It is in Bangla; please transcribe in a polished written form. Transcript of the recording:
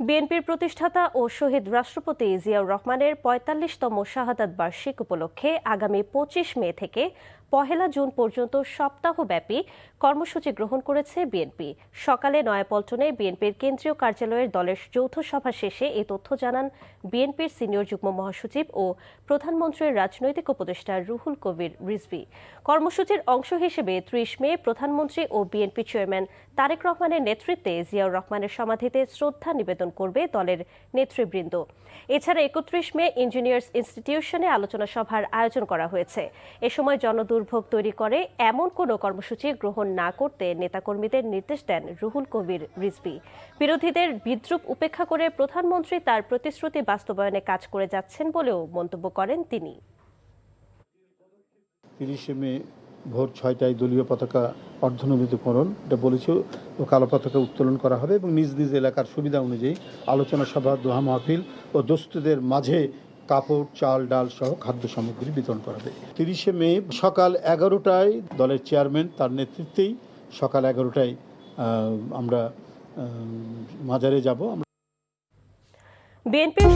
বিএনপির প্রতিষ্ঠাতা ও শহীদ রাষ্ট্রপতি জিয়াউর রহমানের ৪৫তম শাহাদাত বার্ষিক উপলক্ষে আগামী ২৫ মে থেকে ১ জুন পর্যন্ত সপ্তাহব্যাপী কর্মসূচি গ্রহণ করেছে বিএনপি। সকালে নয়াপল্টনে বিএনপির কেন্দ্রীয় কার্যালয়ের দলের যৌথ সভা শেষে এ তথ্য জানান বিএনপির সিনিয়র যুগ্ম মহাসচিব ও প্রধানমন্ত্রীর রাজনৈতিক উপদেষ্টা রুহুল কবির রিজভী। কর্মসূচির অংশ হিসেবে ৩০ মে প্রধানমন্ত্রী ও বিএনপি চেয়ারম্যান তারেক রহমানের নেতৃত্বে জিয়াউর রহমানের সমাধিতে শ্রদ্ধা নিবেদন করবে দলের নেতৃবৃন্দ। এছাড়া ৩১ মে ইঞ্জিনিয়ার্স ইনস্টিটিউশনে আলোচনা সভার আয়োজন করা হয়েছে। এ সময় জনদুর্ভোগ তৈরি করে এমন কোনো কর্মসূচি গ্রহণ না করতে নেতাকর্মীদের নির্দেশ দেন রুহুল কবির রিজভী। বিরোধীদের বিদ্রূপ উপেক্ষা করে প্রধানমন্ত্রী তার প্রতিশ্রুতি বাস্তবায়নে কাজ করে যাচ্ছেন বলেও মন্তব্য করেন তিনি। ৩০ মে ভোর ৬টায় দলীয় পতাকা অর্ধনমিতকরণ এটা বলেছে ও কালো পতাকা উত্তোলন করা হবে এবং নিজ নিজ এলাকার সুবিধা অনুযায়ী আলোচনা সভা, দোহা মাহফিল ও দোস্তদের মাঝে কাপড়, চাল, ডাল সহ খাদ্য সামগ্রী বিতরণ করা হবে। ৩০ মে সকাল ১১টায় দলের চেয়ারম্যান তার নেতৃত্বেই সকাল ১১টায় আমরা মাজারে যাব। বিএনপির